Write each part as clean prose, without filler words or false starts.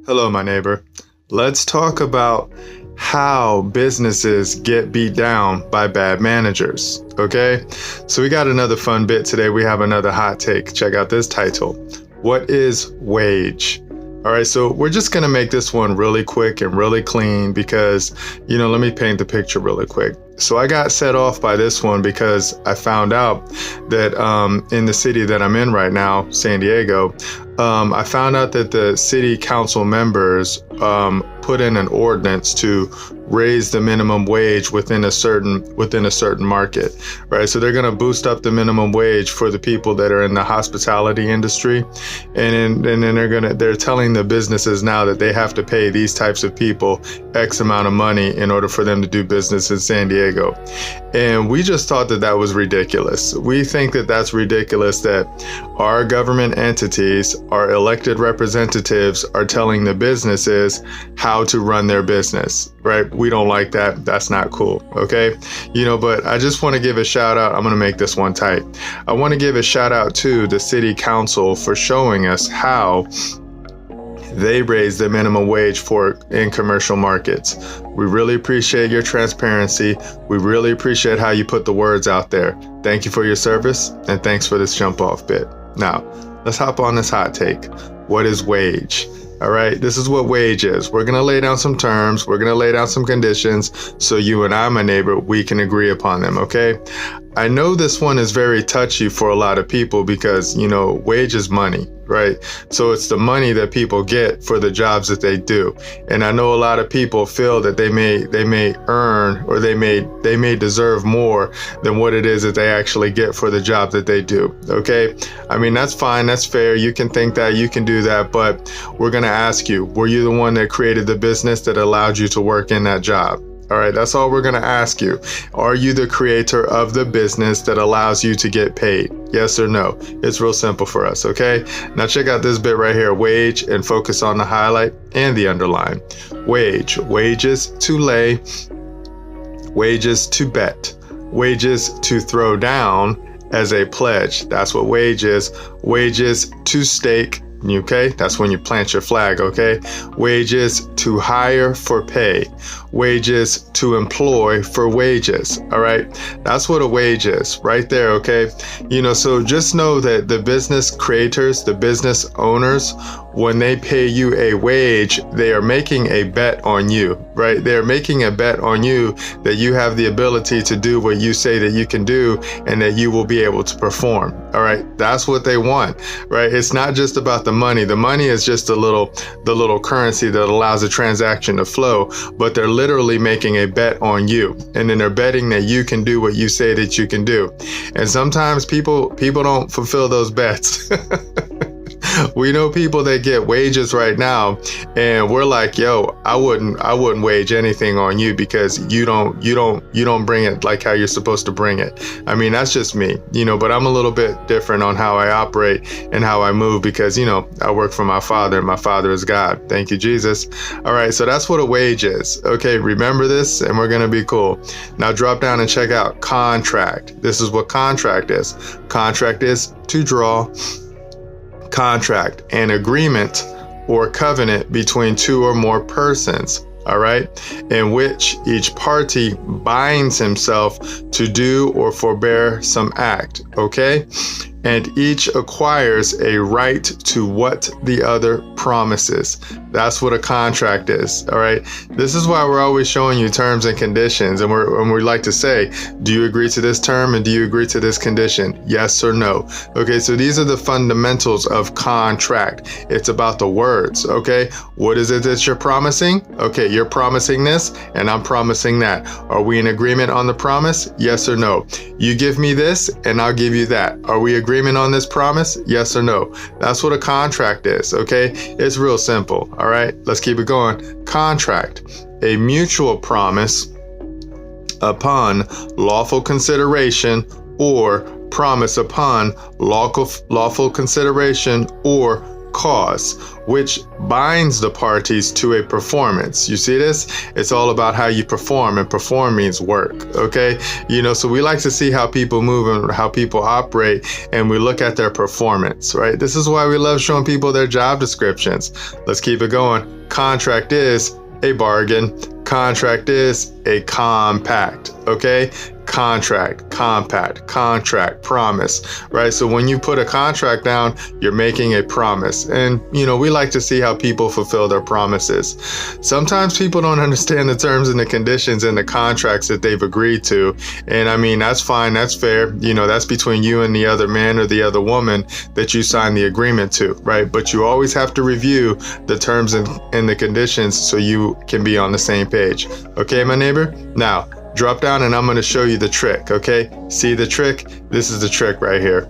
Hello, my neighbor. Let's talk about how businesses get beat down by bad managers. Okay? So we got another fun bit today. We have another hot take. Check out this title. What is wage? All right, so we're just going to make this one really quick and really clean because, let me paint the picture really quick. So I got set off by this one because I found out that in the city that I'm in right now, San Diego, I found out that the city council members put in an ordinance to raise the minimum wage within a certain market, right? So they're going to boost up the minimum wage for the people that are in the hospitality industry, and then they're telling the businesses now that they have to pay these types of people X amount of money in order for them to do business in San Diego. And we just thought that that was ridiculous. We think that that's ridiculous that our government entities, our elected representatives are telling the businesses how to run their business, right? We don't like that. That's not cool. Okay. But I just want to give a shout out. I'm going to make this one tight. I want to give a shout out to the city council for showing us how they raise the minimum wage in commercial markets. We really appreciate your transparency. We really appreciate how you put the words out there. Thank you for your service, and thanks for this jump off bit. Now, let's hop on this hot take. What is wage? All right, this is what wage is. We're going to lay down some terms. We're going to lay down some conditions so you and I, my neighbor, we can agree upon them, okay? I know this one is very touchy for a lot of people because, wage is money, right? So it's the money that people get for the jobs that they do. And I know a lot of people feel that they may earn or they may deserve more than what it is that they actually get for the job that they do, okay? I mean, that's fine. That's fair. You can think that, you can do that, but we're going to ask you, were you the one that created the business that allowed you to work in that job? All right, that's all we're going to ask you. Are you the creator of the business that allows you to get paid? Yes or no? It's real simple for us, okay? Now check out this bit right here, wage, and focus on the highlight and the underline. Wage, wages to lay, wages to bet, wages to throw down as a pledge. That's what wage is. Wages to stake. Okay, that's when you plant your flag, okay? Wages to hire for pay, wages to employ for wages, all right? That's what a wage is right there, okay? So just know that the business creators, the business owners, when they pay you a wage, they are making a bet on you, right? They're making a bet on you that you have the ability to do what you say that you can do and that you will be able to perform, all right? That's what they want, right? It's not just about the money. The money is just the little currency that allows a transaction to flow, but they're literally making a bet on you. And then they're betting that you can do what you say that you can do. And sometimes people don't fulfill those bets. We know people that get wages right now, and we're like, yo, I wouldn't wage anything on you because you don't bring it like how you're supposed to bring it. I mean, that's just me, but I'm a little bit different on how I operate and how I move because, I work for my Father, and my Father is God. Thank you, Jesus. All right, so that's what a wage is. Okay, remember this, and we're going to be cool. Now drop down and check out contract. This is what contract is. Contract is to draw. Contract, an agreement or covenant between two or more persons, all right, in which each party binds himself to do or forbear some act, okay? And each acquires a right to what the other promises. That's what a contract is, all right? This is why we're always showing you terms and conditions, and we like to say, do you agree to this term and do you agree to this condition? Yes or no? Okay, so these are the fundamentals of contract. It's about the words, okay? What is it that you're promising? Okay, you're promising this and I'm promising that. Are we in agreement on the promise? Yes or no? You give me this and I'll give you that. Are we agreement on this promise? Yes or no? That's what a contract is, okay? It's real simple. All right, let's keep it going. Contract, a mutual promise upon lawful consideration or promise upon lawful consideration or cause, which binds the parties to a performance. You see this? It's all about how you perform, and perform means work, okay? So we like to see how people move and how people operate, and we look at their performance, right? This is why we love showing people their job descriptions. Let's keep it going. Contract is a bargain. Contract is a compact, okay? Contract, compact, contract, promise, right? So when you put a contract down, you're making a promise. And, we like to see how people fulfill their promises. Sometimes people don't understand the terms and the conditions and the contracts that they've agreed to. And that's fine. That's fair. That's between you and the other man or the other woman that you signed the agreement to, right? But you always have to review the terms and the conditions so you can be on the same page. Okay, my neighbor? Now, drop down and I'm going to show you the trick, okay? See the trick? This is the trick right here.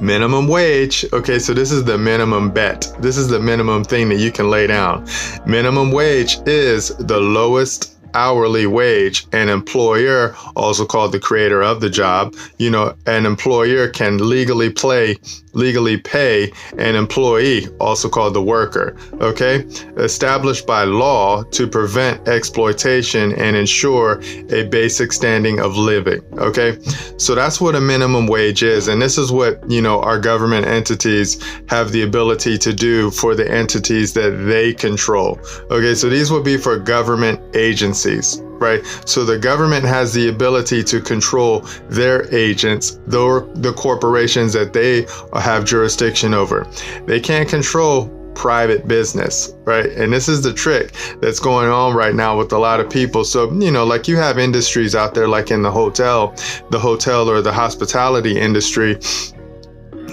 Minimum wage. Okay, so this is the minimum bet. This is the minimum thing that you can lay down. Minimum wage is the lowest hourly wage. An employer, also called the creator of the job, an employer can legally pay an employee, also called the worker, okay? Established by law to prevent exploitation and ensure a basic standing of living, okay? So that's what a minimum wage is. And this is what, our government entities have the ability to do for the entities that they control, okay? So these would be for government agencies, right? So the government has the ability to control their agents, the corporations that they have jurisdiction over. They can't control private business, right? And this is the trick that's going on right now with a lot of people. So, like you have industries out there, like in the hotel or the hospitality industry,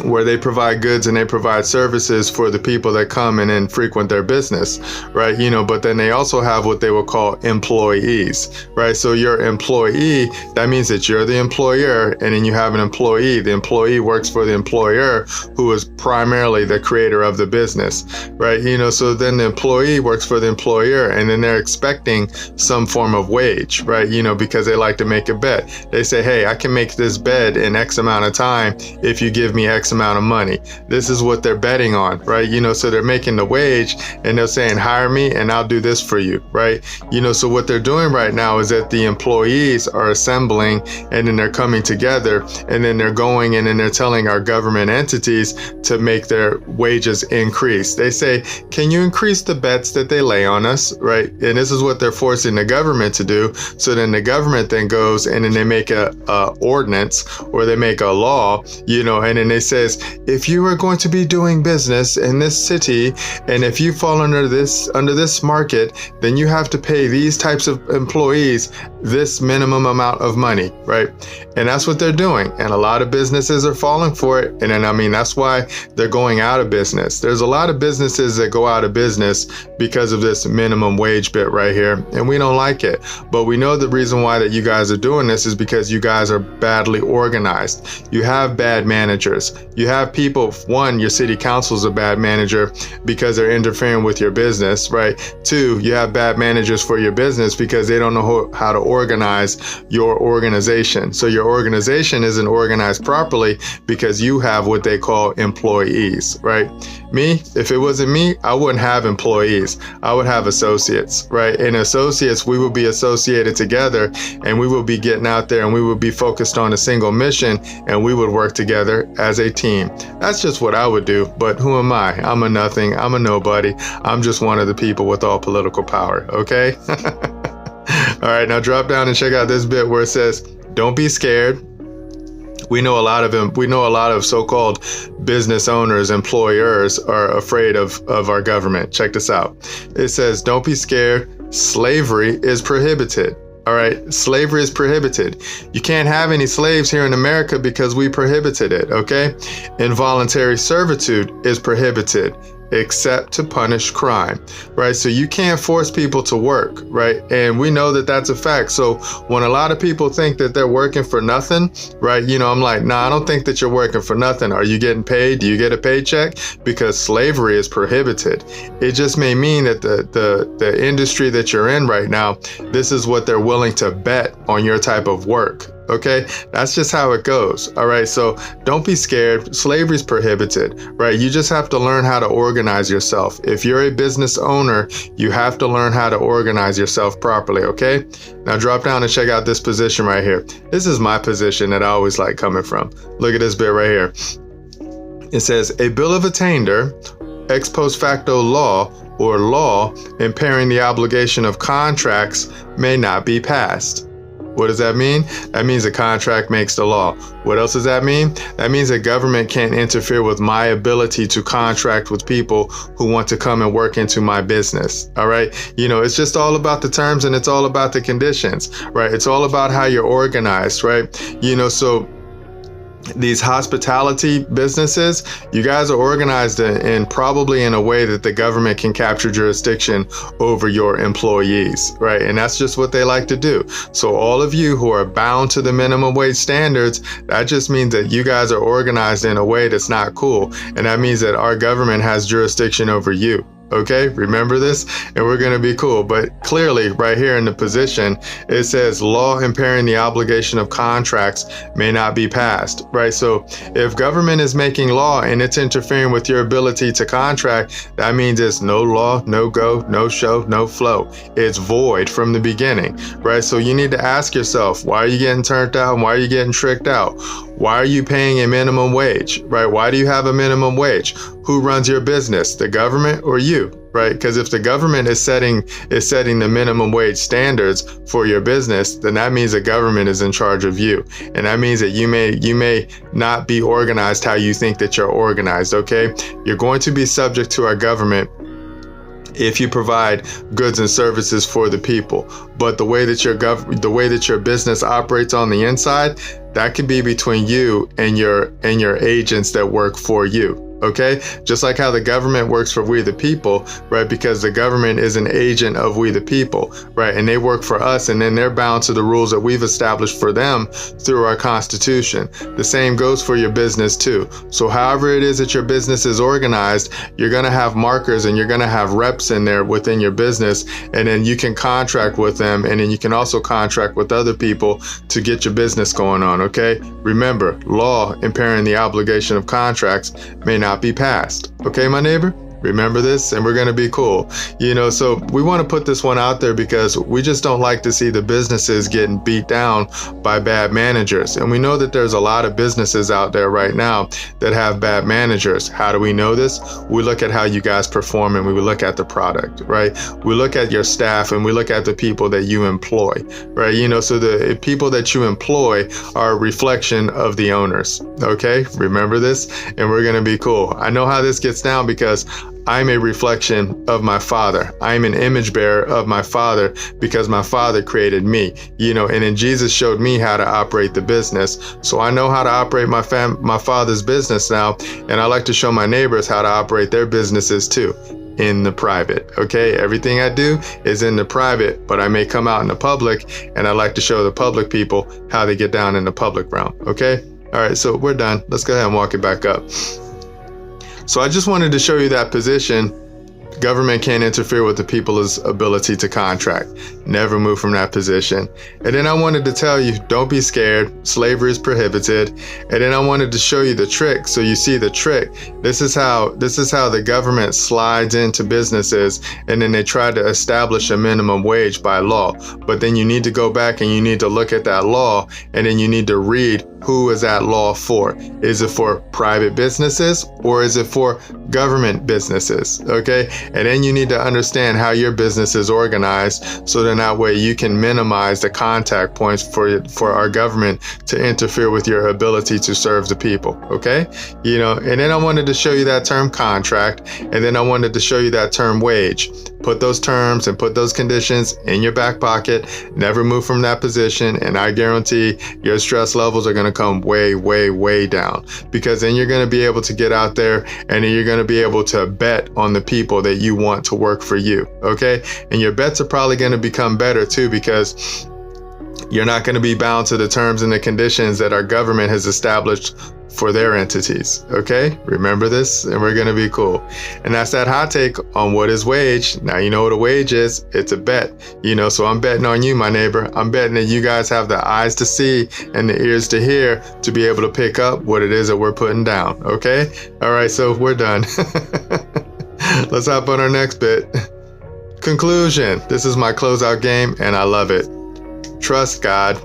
where they provide goods and they provide services for the people that come in and frequent their business, right? But then they also have what they would call employees, right? So your employee, that means that you're the employer, and then you have an employee. The employee works for the employer, who is primarily the creator of the business, right? So then the employee works for the employer, and then they're expecting some form of wage, right? Because they like to make a bet. They say, hey, I can make this bed in X amount of time if you give me X amount of money. This is what they're betting on, right? So they're making the wage, and they're saying, hire me and I'll do this for you, right? So what they're doing right now is that the employees are assembling, and then they're coming together, and then they're going and then they're telling our government entities to make their wages increase. They say, can you increase the bets that they lay on us, right? And this is what they're forcing the government to do. So then the government then goes and then they make a ordinance, or they make a law, and then they says, if you are going to be doing business in this city, and if you fall under this market, then you have to pay these types of employees this minimum amount of money, right? And that's what they're doing. And a lot of businesses are falling for it. And then, that's why they're going out of business. There's a lot of businesses that go out of business because of this minimum wage bit right here. And we don't like it. But we know the reason why that you guys are doing this is because you guys are badly organized. You have bad managers. You have people, one, your city council is a bad manager because they're interfering with your business, right? Two, you have bad managers for your business because they don't know how to organize your organization. So your organization isn't organized properly because you have what they call employees, right? Me, if it wasn't me, I wouldn't have employees. I would have associates, right? And associates, we would be associated together, and we would be getting out there, and we would be focused on a single mission, and we would work together as a team. That's just what I would do. But who am I? I'm a nothing. I'm a nobody. I'm just one of the people with all political power. Okay. All right. Now drop down and check out this bit where it says, don't be scared. We know a lot of so-called business owners, employers are afraid of our government. Check this out. It says, don't be scared. Slavery is prohibited. All right. Slavery is prohibited. You can't have any slaves here in America because we prohibited it. OK. Involuntary servitude is prohibited except to punish crime. Right. So you can't force people to work. Right. And we know that that's a fact. So when a lot of people think that they're working for nothing. Right. I'm like, nah, I don't think that you're working for nothing. Are you getting paid? Do you get a paycheck? Because slavery is prohibited. It just may mean that the industry that you're in right now, this is what they're willing to bet on your type of work. Okay, that's just how it goes. All right, so don't be scared. Slavery's prohibited, right? You just have to learn how to organize yourself. If you're a business owner, you have to learn how to organize yourself properly. Okay, now drop down and check out this position right here. This is my position that I always like coming from. Look at this bit right here. It says a bill of attainder, ex post facto law, or law impairing the obligation of contracts may not be passed. What does that mean? That means a contract makes the law. What else does that mean? That means that government can't interfere with my ability to contract with people who want to come and work into my business. All right. It's just all about the terms and it's all about the conditions, right? It's all about how you're organized, right? So these hospitality businesses, you guys are organized in probably in a way that the government can capture jurisdiction over your employees, right? And that's just what they like to do. So all of you who are bound to the minimum wage standards, that just means that you guys are organized in a way that's not cool. And that means that our government has jurisdiction over you. Okay, remember this, and we're going to be cool. But clearly, right here in the position, it says law impairing the obligation of contracts may not be passed, right? So if government is making law and it's interfering with your ability to contract, that means it's no law, no go, no show, no flow. It's void from the beginning, right? So you need to ask yourself, why are you getting turned out? Why are you getting tricked out? Why are you paying a minimum wage, right? Why do you have a minimum wage? Who runs your business, the government or you, right? Because if the government is setting the minimum wage standards for your business, then that means the government is in charge of you. And that means that you may not be organized how you think that you're organized, okay? You're going to be subject to our government if you provide goods and services for the people. But the way that your business operates on the inside, that could be between you and your agents that work for you. Okay, just like how the government works for we the people, right? Because the government is an agent of we the people, right? And they work for us, and then they're bound to the rules that we've established for them through our Constitution. The same goes for your business too. So however it is that your business is organized, you're going to have markers and you're going to have reps in there within your business, and then you can contract with them, and then you can also contract with other people to get your business going on. Okay, remember, law impairing the obligation of contracts may not be passed. Okay, my neighbor? Remember this, and we're going to be cool. So we want to put this one out there because we just don't like to see the businesses getting beat down by bad managers. And we know that there's a lot of businesses out there right now that have bad managers. How do we know this? We look at how you guys perform, and we look at the product, right? We look at your staff, and we look at the people that you employ, right? So the people that you employ are a reflection of the owners. Okay, remember this, and we're going to be cool. I know how this gets down because I'm a reflection of my Father. I'm an image bearer of my Father because my Father created me, and then Jesus showed me how to operate the business. So I know how to operate my Father's business now, and I like to show my neighbors how to operate their businesses too, in the private. Okay, everything I do is in the private, but I may come out in the public, and I like to show the public people how they get down in the public realm. Okay, all right, so we're done. Let's go ahead and walk it back up. So I just wanted to show you that position. Government can't interfere with the people's ability to contract. Never move from that position. And then I wanted to tell you, don't be scared. Slavery is prohibited. And then I wanted to show you the trick. So you see the trick. This is how the government slides into businesses, and then they try to establish a minimum wage by law. But then you need to go back and you need to look at that law, and then you need to read, who is that law for? Is it for private businesses or is it for government businesses? Okay. And then you need to understand how your business is organized, so then that way you can minimize the contact points for our government to interfere with your ability to serve the people. Okay. And then I wanted to show you that term contract, and then I wanted to show you that term wage. Put those terms and put those conditions in your back pocket. Never move from that position, and I guarantee your stress levels are going to come way, way, way down, because then you're going to be able to get out there, and then you're going to be able to bet on the people that you want to work for you. Okay, and your bets are probably going to become better too, because you're not going to be bound to the terms and the conditions that our government has established for their entities. Okay, remember this, and we're gonna be cool. And that's that hot take on what is wage. Now you know what a wage is. It's a bet. So I'm betting on you, my neighbor. I'm betting that you guys have the eyes to see and the ears to hear to be able to pick up what it is that we're putting down. Okay, all right, so we're done. Let's hop on our next bit. Conclusion. This is my closeout game, and I love it. Trust God.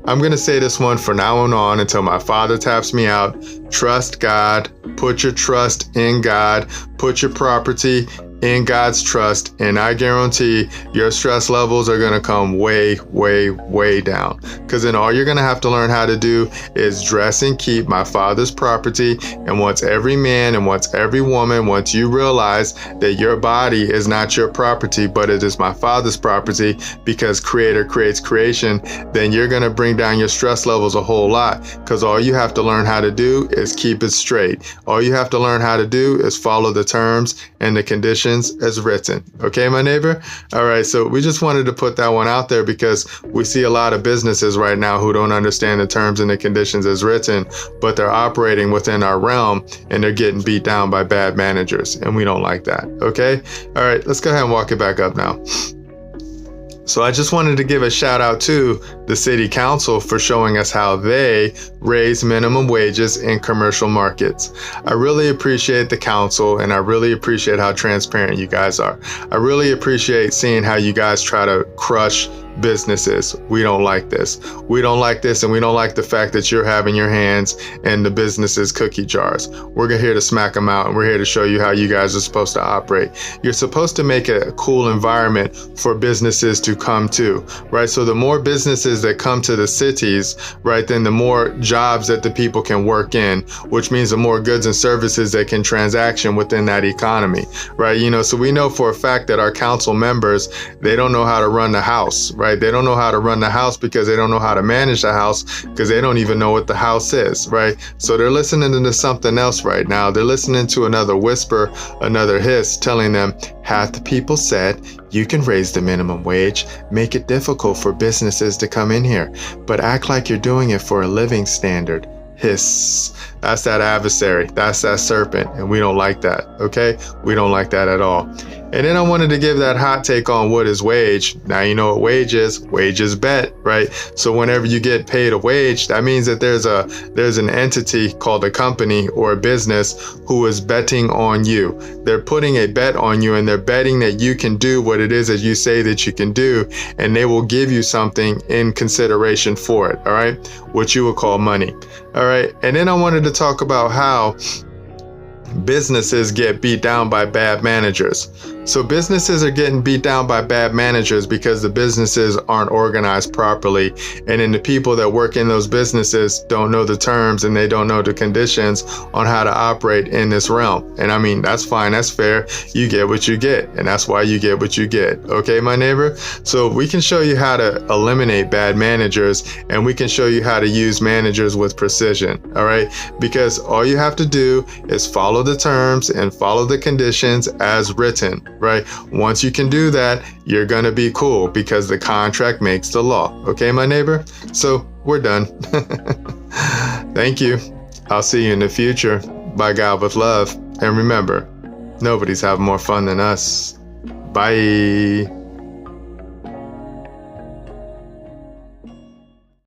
I'm going to say this one from now on until my father taps me out. Trust God. Put your trust in God. Put your property in God's trust, and I guarantee your stress levels are going to come way, way, way down. Because then all you're going to have to learn how to do is dress and keep my father's property. And once every man and once every woman, once you realize that your body is not your property, but it is my father's property, because creator creates creation, then you're going to bring down your stress levels a whole lot. Because all you have to learn how to do is keep it straight. All you have to learn how to do is follow the terms and the conditions as written. Okay, my neighbor? All right, so we just wanted to put that one out there because we see a lot of businesses right now who don't understand the terms and the conditions as written, but they're operating within our realm and they're getting beat down by bad managers, and we don't like that. Okay? All right, let's go ahead and walk it back up now. So I just wanted to give a shout out to the city council for showing us how they raise minimum wages in commercial markets. I really appreciate the council, and I really appreciate how transparent you guys are. I really appreciate seeing how you guys try to crush businesses. We don't like this. We don't like this, and we don't like the fact that you're having your hands in the business's cookie jars. We're here to smack them out, and we're here to show you how you guys are supposed to operate. You're supposed to make a cool environment for businesses to come to, right? So the more businesses that come to the cities, right, then the more jobs that the people can work in, which means the more goods and services that can transaction within that economy, right? So we know for a fact that our council members, they don't know how to run the house, right? They don't know how to run the house because they don't know how to manage the house, because they don't even know what the house is, right? So they're listening to something else right now. They're listening to another whisper, another hiss telling them, half the people said you can raise the minimum wage, make it difficult for businesses to come in here, but act like you're doing it for a living standard. Hiss. That's that adversary. That's that serpent. And we don't like that. Okay? We don't like that at all. And then I wanted to give that hot take on what is wage. Now you know what wage is. Wage is bet, right? So whenever you get paid a wage, that means that there's an entity called a company or a business who is betting on you. They're putting a bet on you, and they're betting that you can do what it is that you say that you can do, and they will give you something in consideration for it, all right? What you would call money. All right. And then I wanted to talk about how businesses get beat down by bad managers. So businesses are getting beat down by bad managers because the businesses aren't organized properly. And then the people that work in those businesses don't know the terms and they don't know the conditions on how to operate in this realm. And I mean, that's fine. That's fair. You get what you get. And that's why you get what you get. Okay, my neighbor? So we can show you how to eliminate bad managers, and we can show you how to use managers with precision. All right? Because all you have to do is follow the terms and follow the conditions as written. Right? Once you can do that, you're going to be cool because the contract makes the law. Okay, my neighbor? So we're done. Thank you. I'll see you in the future. By God with love. And remember, nobody's having more fun than us. Bye.